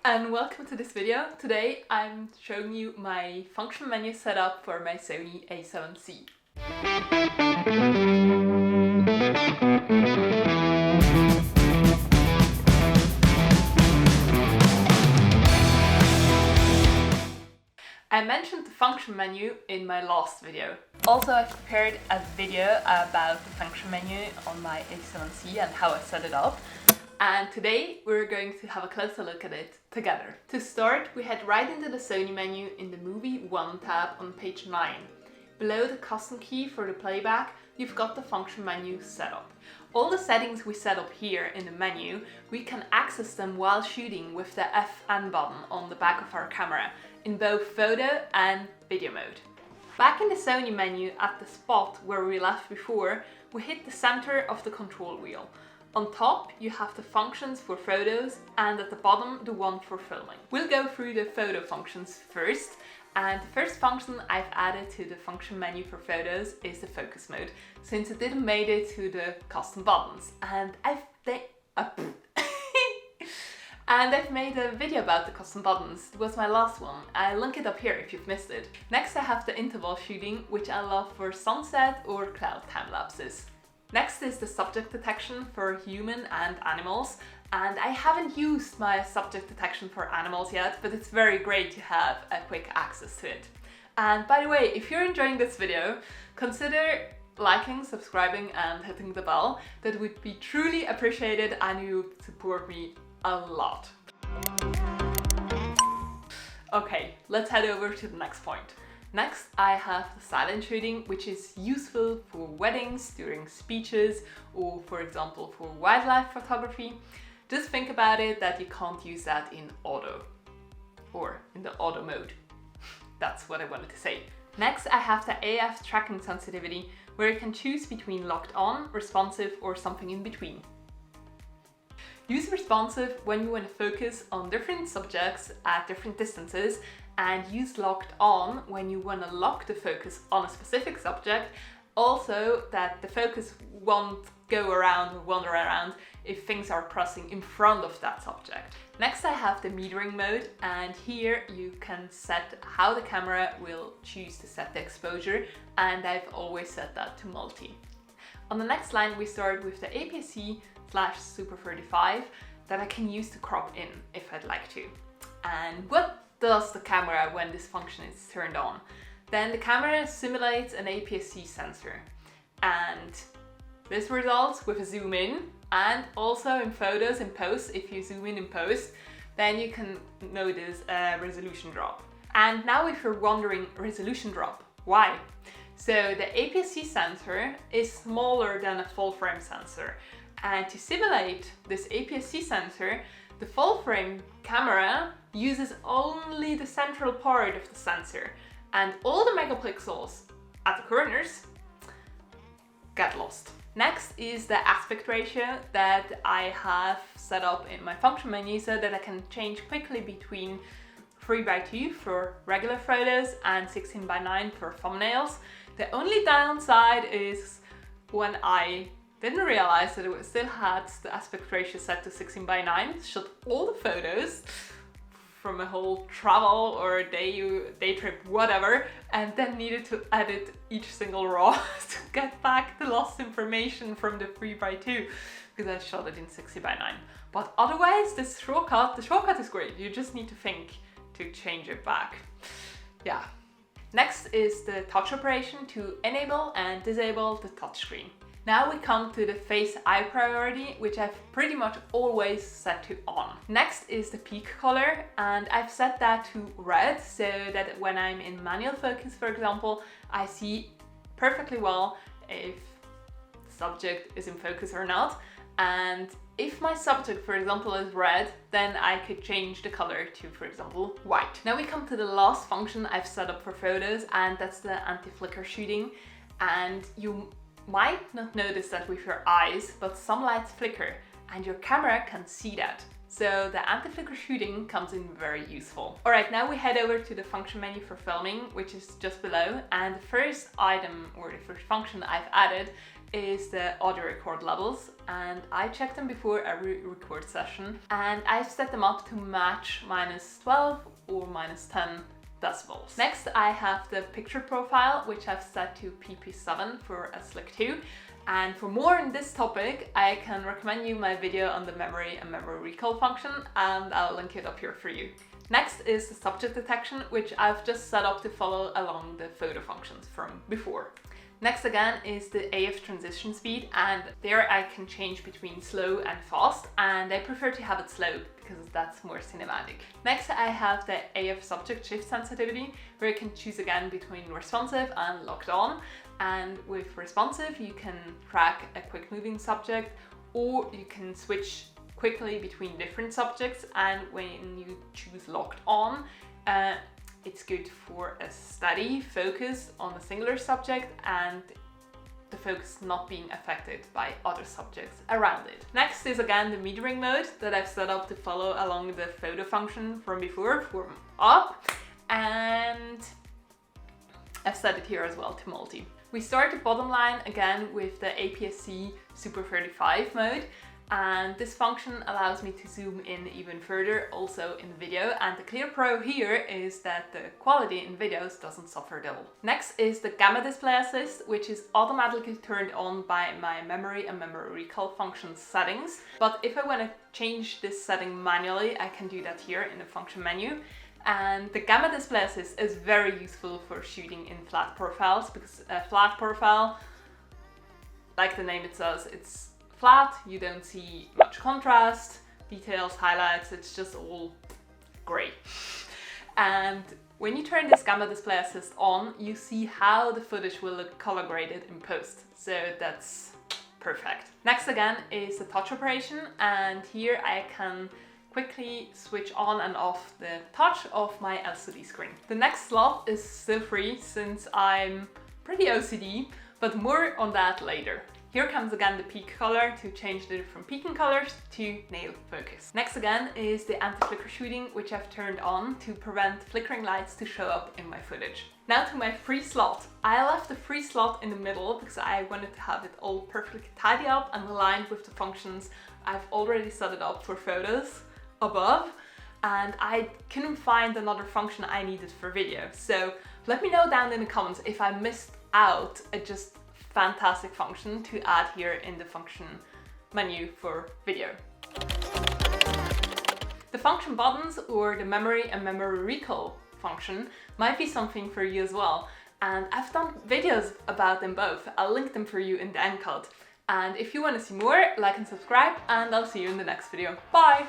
and welcome to this video. Today I'm showing you my function menu setup for my Sony a7c. I mentioned the function menu in my last video. Also, I prepared a video about the function menu on my a7c and how I set it up. And today we're going to have a closer look at it together. To start, we head right into the Sony menu in the Movie 1 tab on page 9. Below the custom key for the playback, you've got the function menu set up. All the settings we set up here in the menu, we can access them while shooting with the FN button on the back of our camera in both photo and video mode. Back in the Sony menu at the spot where we left before, we hit the center of the control wheel. On top, you have the functions for photos and at the bottom, the one for filming. We'll go through the photo functions first. And the first function I've added to the function menu for photos is the focus mode, since it didn't make it to the custom buttons. And I've made a video about the custom buttons. It was my last one. I'll link it up here if you've missed it. Next I have the interval shooting, which I love for sunset or cloud time lapses. Next is the subject detection for human and animals. And I haven't used my subject detection for animals yet, but it's very great to have a quick access to it. And by the way, if you're enjoying this video, consider liking, subscribing and hitting the bell. That would be truly appreciated and you would support me a lot. Okay, let's head over to the next point. Next, I have the silent shooting, which is useful for weddings, during speeches, or for example for wildlife photography. Just think about it that you can't use that in auto or in the auto mode. That's what I wanted to say. Next, I have the AF tracking sensitivity, where you can choose between locked on, responsive, or something in between. Use responsive when you want to focus on different subjects at different distances, and use locked on when you want to lock the focus on a specific subject. Also, that the focus won't go around or wander around if things are crossing in front of that subject. Next, I have the metering mode, and here you can set how the camera will choose to set the exposure, and I've always set that to multi. On the next line, we start with the APS-C/Super 35 that I can use to crop in if I'd like to. And what does the camera when this function is turned on? Then the camera simulates an APS-C sensor, and this results with a zoom in, and also in photos in post, if you zoom in post, then you can notice a resolution drop. And now if you're wondering, resolution drop, why? So the APS-C sensor is smaller than a full frame sensor, and to simulate this APS-C sensor, the full frame camera uses only the central part of the sensor, and all the megapixels at the corners get lost. Next is the aspect ratio that I have set up in my function menu so that I can change quickly between 3:2 for regular photos and 16:9 for thumbnails. The only downside is when I didn't realize that it still had the aspect ratio set to 16:9, shot all the photos from a whole travel or day trip, whatever, and then needed to edit each single raw to get back the lost information from the 3:2 because I shot it in 60:9. But otherwise, the shortcut is great. You just need to think to change it back. Yeah. Next is the touch operation to enable and disable the touchscreen. Now we come to the face eye priority, which I've pretty much always set to on. Next is the peak color, and I've set that to red so that when I'm in manual focus, for example, I see perfectly well if the subject is in focus or not. And if my subject, for example, is red, then I could change the color to, for example, white. Now we come to the last function I've set up for photos, and that's the anti-flicker shooting. And you might not notice that with your eyes, but some lights flicker and your camera can see that. So the anti-flicker shooting comes in very useful. Alright, now we head over to the function menu for filming, which is just below. And the first item or the first function I've added is the audio record levels, and I check them before every record session, and I've set them up to match -12 or -10 decibels. Next, I have the picture profile, which I've set to PP7 for a Slick 2. And for more on this topic, I can recommend you my video on the memory and memory recall function, and I'll link it up here for you. Next is the subject detection, which I've just set up to follow along the photo functions from before. Next again is the AF transition speed, and there I can change between slow and fast, and I prefer to have it slow because that's more cinematic. Next I have the AF subject shift sensitivity, where you can choose again between responsive and locked on. And with responsive you can track a quick moving subject, or you can switch quickly between different subjects, and when you choose locked on, it's good for a steady focus on a singular subject and the focus not being affected by other subjects around it. Next is again the metering mode that I've set up to follow along the photo function from before, from up, and I've set it here as well to multi. We start the bottom line again with the APS-C Super 35 mode, and this function allows me to zoom in even further also in video, and the clear pro here is that the quality in videos doesn't suffer at all. Next is the gamma display assist, which is automatically turned on by my memory and memory recall function settings, but if I want to change this setting manually, I can do that here in the function menu. And the gamma display assist is very useful for shooting in flat profiles, because a flat profile, like the name it says, it's flat, you don't see much contrast, details, highlights, it's just all grey. And when you turn this gamma display assist on, you see how the footage will look color graded in post, so that's perfect. Next again is the touch operation, and here I can quickly switch on and off the touch of my LCD screen. The next slot is still free since I'm pretty OCD, but more on that later. Here comes again the peak color to change the different peaking colors to nail focus. Next again is the anti-flicker shooting, which I've turned on to prevent flickering lights to show up in my footage. Now to my free slot. I left the free slot in the middle because I wanted to have it all perfectly tidy up and aligned with the functions I've already set it up for photos above, and I couldn't find another function I needed for video. So let me know down in the comments if I missed out a just fantastic function to add here in the function menu for video. The function buttons or the memory and memory recall function might be something for you as well, and I've done videos about them both. I'll link them for you in the end card. And if you want to see more, like and subscribe, and I'll see you in the next video. Bye!